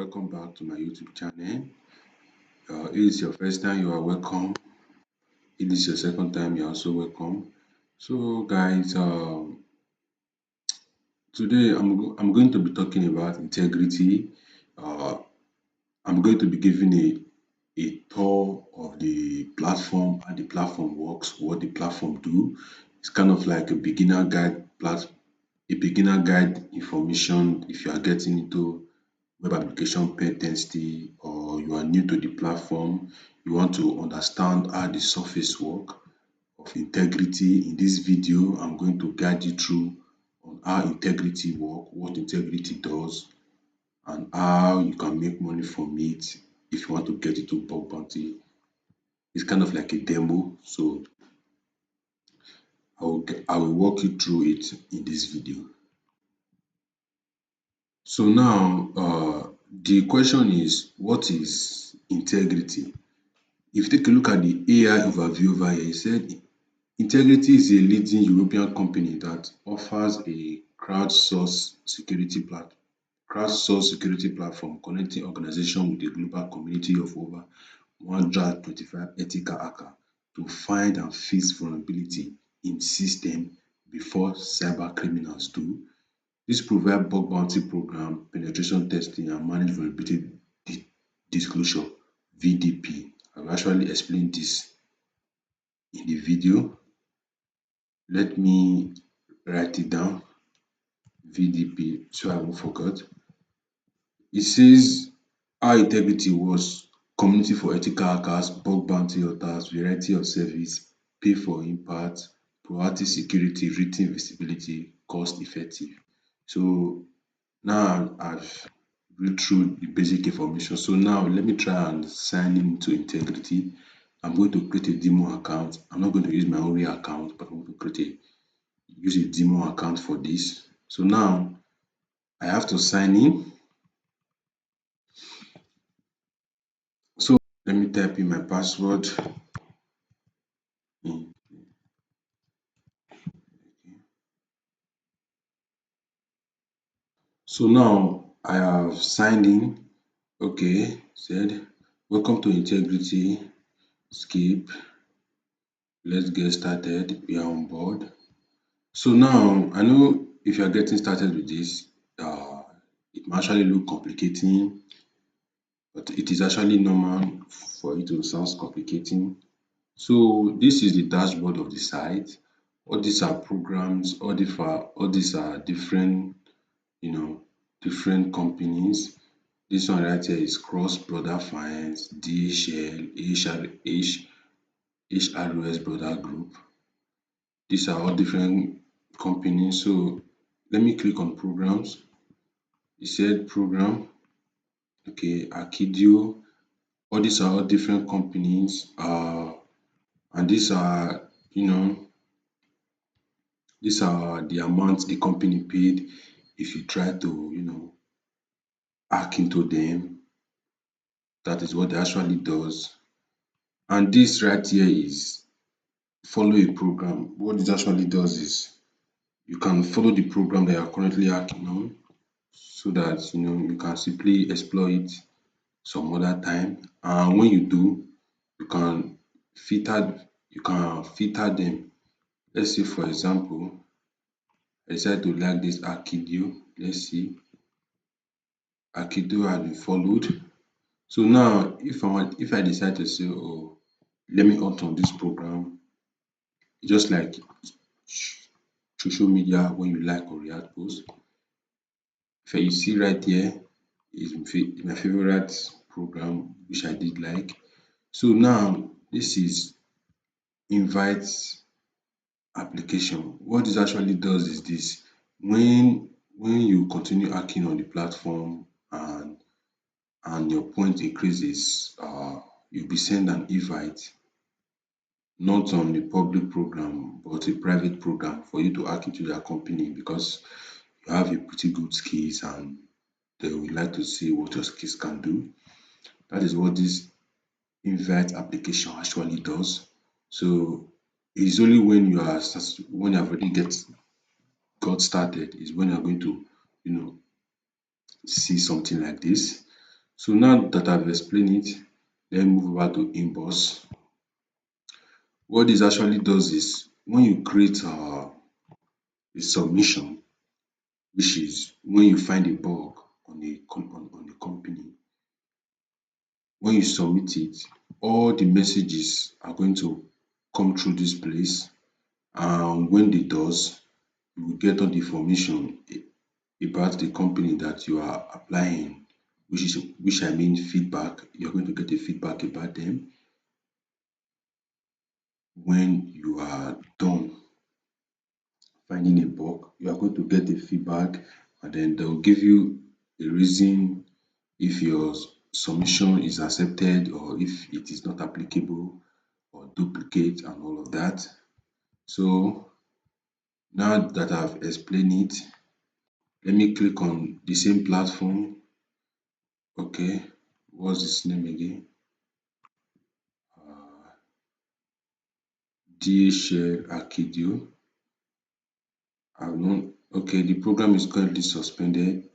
welcome back to my YouTube channel. If it's your first time, you are welcome. If it's your second time, you're also welcome. So, guys, today I'm going to be talking about integrity. Uh, I'm going to be giving a tour of the platform, how the platform works, what the platform do. It's kind of like a beginner guide information if you are getting into web application pen testing or you are new to the platform, you want to understand how the surface work of integrity. In this video, I'm going to guide you through on how integrity work, what integrity does, and how you can make money from it if you want to get into bug bounty. It's kind of like a demo, so I will walk you through it in this video. So now, the question is, what is integrity? If you take a look at the AI overview over here, it said Intigriti is a leading European company that offers a crowdsourced security platform connecting organizations with a global community of over 125 ethical hackers to find and fix vulnerability in system before cyber criminals do. This provides bug bounty program, penetration testing, and managed vulnerability disclosure (VDP). I will actually explain this in the video. Let me write it down, VDP, so I won't forget. It says how integrity was community for ethical hackers, bug bounty hunters, variety of service, pay for impact, proactive security, written visibility, cost effective. So now I've read through the basic information. So now let me try and sign into integrity. I'm going to create a demo account. I'm not going to use my own real account, but I'm going to use a demo account for this. So now I have to sign in. So let me type in my password. in. So now I have signed in. Okay, said welcome to Integrity. Skip. Let's get started. We are on board. So now I know if you are getting started with this, uh, it might actually look complicating, but it is actually normal for it to sound complicating. So this is the dashboard of the site. All these are programs, all these are different, you know, different companies. This one right here is Cross Border Finance, DHL, HROS Brother Group. These are all different companies. So let me click on programs. It said program, okay, Akidio. All these are all different companies. And these are, you know, these are the amounts the company paid if you try to, hack into them. That is what it actually does. And this right here is follow a program. What it actually does is you can follow the program that you are currently hacking on so that you can simply exploit some other time. And when you do, you can filter them. Let's say for example, I decide to like this Akidio. Let's see. Akido has been followed. So now if I decide to say, oh, let me opt on this program, just like social media when you like or react post, if you see right here is my favorite program which I did like. So now this is invite application. What this actually does is this: when you continue hacking on the platform and your point increases, you'll be sent an invite, not on the public program but a private program for you to hack into their company because you have a pretty good skills and they would like to see what your skills can do. That is what this invite application actually does. So it's only when when you have already got started is when you're going to you know see something like this. So now that I've explained it, let's move over to inbox. What this actually does is when you create a submission, which is when you find a bug on on a company, when you submit it, all the messages are going to come through this place, and when it does, you will get all the information about the company that you are applying, which I mean feedback. You're going to get a feedback about them. When you are done finding a bug, you are going to get a feedback, and then they will give you a reason if your submission is accepted or if it is not applicable or duplicate and all of that. So now that I've explained it, let me click on the same platform. Okay, what's this name again? DHL Arcadio. I've known. Okay, the program is currently suspended.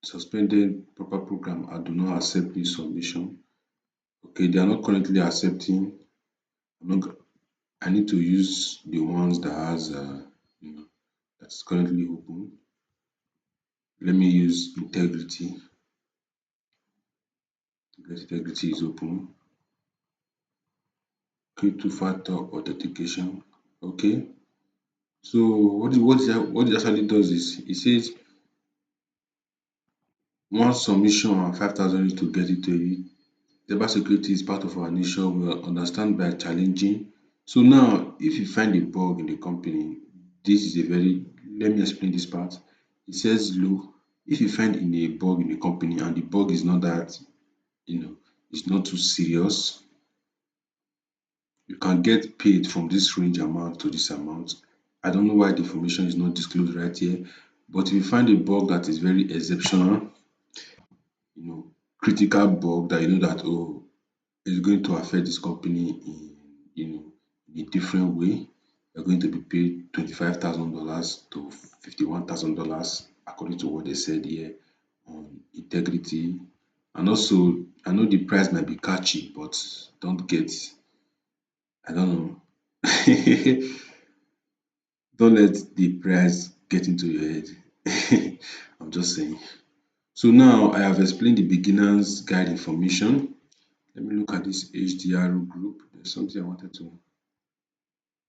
Suspended proper program. I do not accept this submission. Okay, they are not currently accepting. I'm not. I need to use the ones that has you know that's currently open. Let me use integrity. Because integrity is open. Click two-factor authentication. Okay. So what it actually does is it says one submission and 5,000 to get it to you. Cybersecurity is part of our nation. We understand by challenging. So now, if you find a bug in the company, this is a very, let me explain this part. It says, look, if you find in a bug in the company and the bug is not that, you know, it's not too serious, you can get paid from this range amount to this amount. I don't know why the information is not disclosed right here, but if you find a bug that is very exceptional, critical bug that you know that, oh, it's going to affect this company in in a different way. You're going to be paid $25,000 to $51,000 according to what they said here on integrity. And also, I know the price might be catchy, but don't get, I don't know. Don't let the price get into your head. I'm just saying. So now I have explained the beginner's guide information. Let me look at this HDR group. There's something I wanted to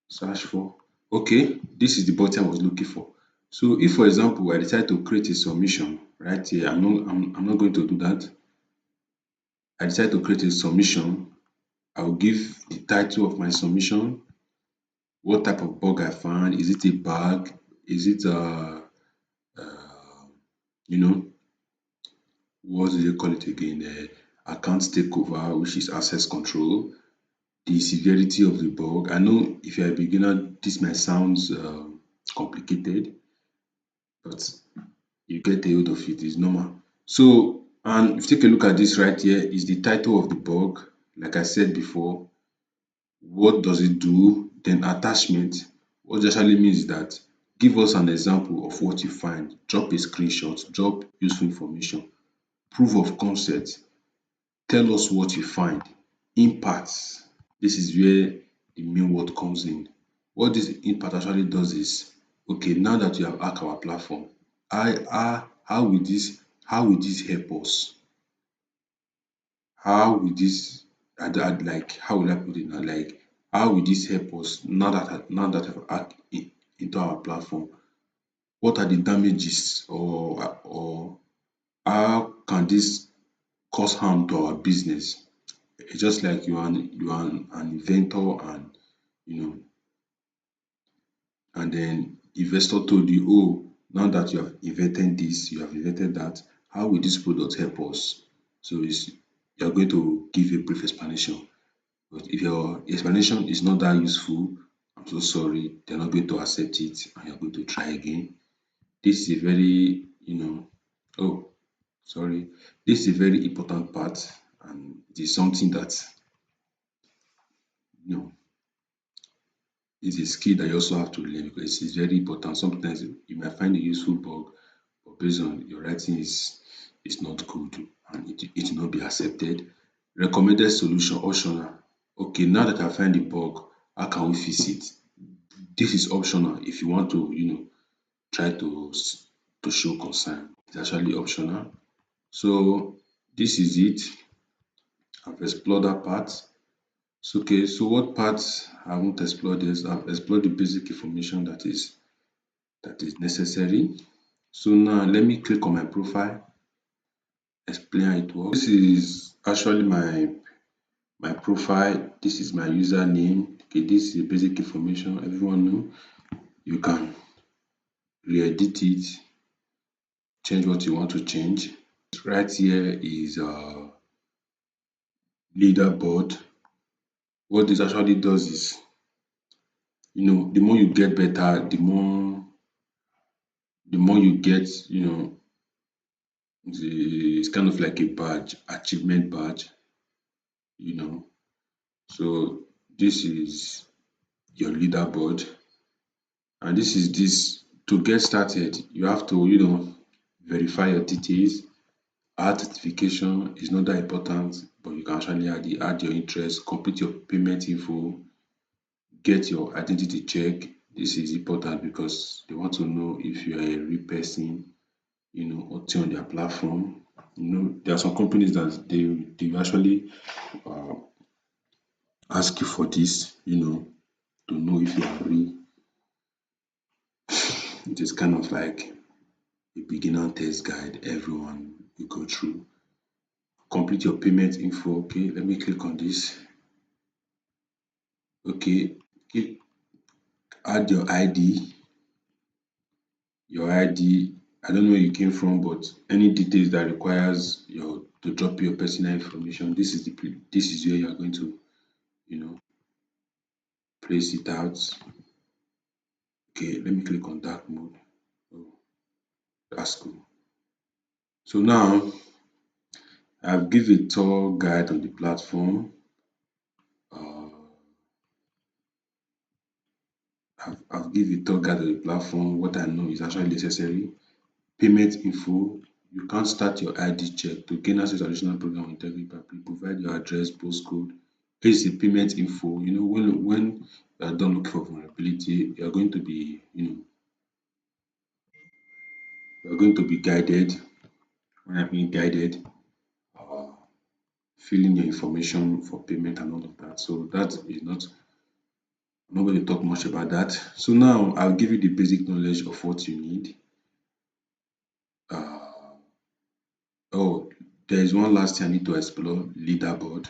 search for. Okay, this is the button I was looking for. So if, for example, I decide to create a submission right here, I'm not going to do that. I decide to create a submission. I'll give the title of my submission, what type of bug I found. Is it a bug? Is it you know, what do they call it again? Account takeover, which is access control. The severity of the bug. I know if you're a beginner, this might sound complicated, but you get a hold of it, it's normal. So, and if you take a look at this right here, is the title of the bug. Like I said before, what does it do? Then attachment. What it actually means is that give us an example of what you find. Drop a screenshot, drop useful information, proof of concept, tell us what you find, impacts. This is where the main word comes in. What this impact actually does is, okay, now that you have hacked our platform, how will this help us? How will this like how will I put it now? Like how will this help us now that I've hacked into our platform? What are the damages or how can this cause harm to our business? It's just like you are an inventor and you know and then investor told you, oh, now that you have invented this, you have invented that, how will this product help us? So it's you're going to give a brief explanation. But if your explanation is not that useful, I'm so sorry, they're not going to accept it and you're going to try again. This is a very, oh, sorry, this is a very important part and it is something that, you know, is a skill that you also have to learn because it's very important. Sometimes you might find a useful bug, but based on your writing is is not good and it will not be accepted. Recommended solution optional. Okay, now that I find the bug, how can we fix it? This is optional if you want to, try to show concern. It's actually optional. So this is it. I've explored that part. So okay, so what parts I won't explore this? I've explored the basic information that is necessary. So now let me click on my profile, explain how it works. This is actually my profile. This is my username. Okay, this is the basic information everyone know. You can re-edit it, change what you want to change. Right here is leaderboard. What this actually does is, the more you get better, the more you get, it's kind of like a badge, achievement badge, you know. So this is your leaderboard, and this to get started. You have to, verify your details. Add certification is not that important, but you can actually add your interest, complete your payment info, get your identity check. This is important because they want to know if you are a real person, or on their platform. There are some companies that they actually uh, ask you for this, to know if you are real. It is kind of like a beginner test guide everyone will go through. Complete your payment info. Okay, let me click on this. Okay, add your ID. Your ID, I don't know where you came from, but any details that requires your to drop your personal information, this is where you are going to, you know, place it out. Okay, let me click on dark mode. Oh, that's cool. So now I've give a tour guide on the platform. Uh, I've give a tour guide on the platform. What I know is actually necessary. Payment info. You can't start your ID check to gain access to additional program on Intigriti. Provide your address, postcode. Here's the payment info. When you are done looking for vulnerability, you are going to be guided. When I mean guided, uh, fill in your information for payment and all of that. So that is not. I'm not going to talk much about that. So now I'll give you the basic knowledge of what you need. Uh, oh, there is one last thing I need to explore: leaderboard.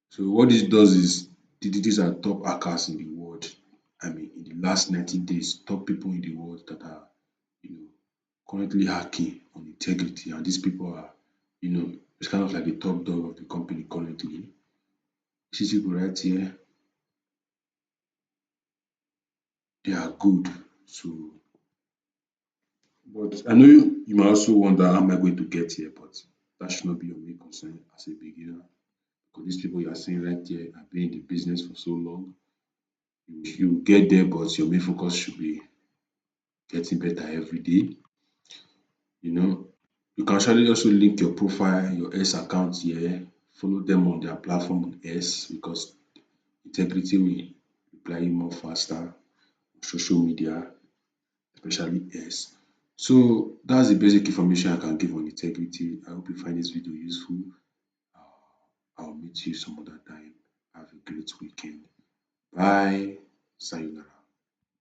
So what this does is these are top hackers in the world. I mean, in the last 90 days, top people in the world that are, you know, currently hacking on integrity, and these people are, it's kind of like the top dog of the company currently. These people right here, they are good. So, but I know you might also wonder how am I going to get here, but that should not be your main concern as a beginner. Because these people you are seeing right here have been in the business for so long. You get there, but your main focus should be getting better every day. You know, you can actually also link your profile, your S account here, follow them on their platform on S because integrity will reply you more faster on social media, especially S. So that's the basic information I can give on integrity. I hope you find this video useful. I'll meet you some other time. Have a great weekend. Bye. Sayonara.